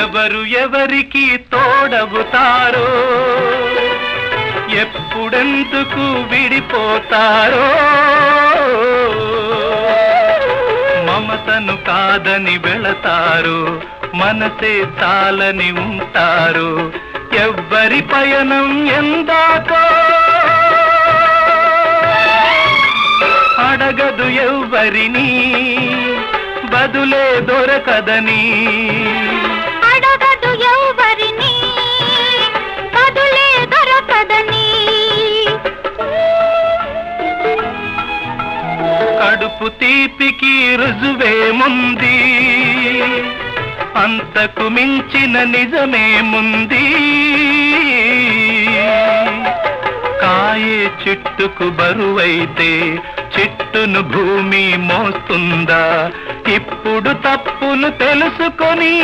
ఎవరు ఎవరికి తోడవుతారో, ఎప్పుడెందుకు విడిపోతారో, మమతను కాదని వెళతారు, మనసే చాలని ఉంటారు. ఎవ్వరి పయనం ఎందాకో అడగదు ఎవ్వరిని, బదులే దొరకదని. అడగదు ఎవ్వరిని, బదులే దొరకదని. కడుపు తీపికి రుజువేముంది, అంతకు మించిన నిజమేముంది. కాయే చెట్టుకు బరువైతే చెట్టును భూమి మోస్తుందా? ఇప్పుడు తప్పును తెలుసుకొని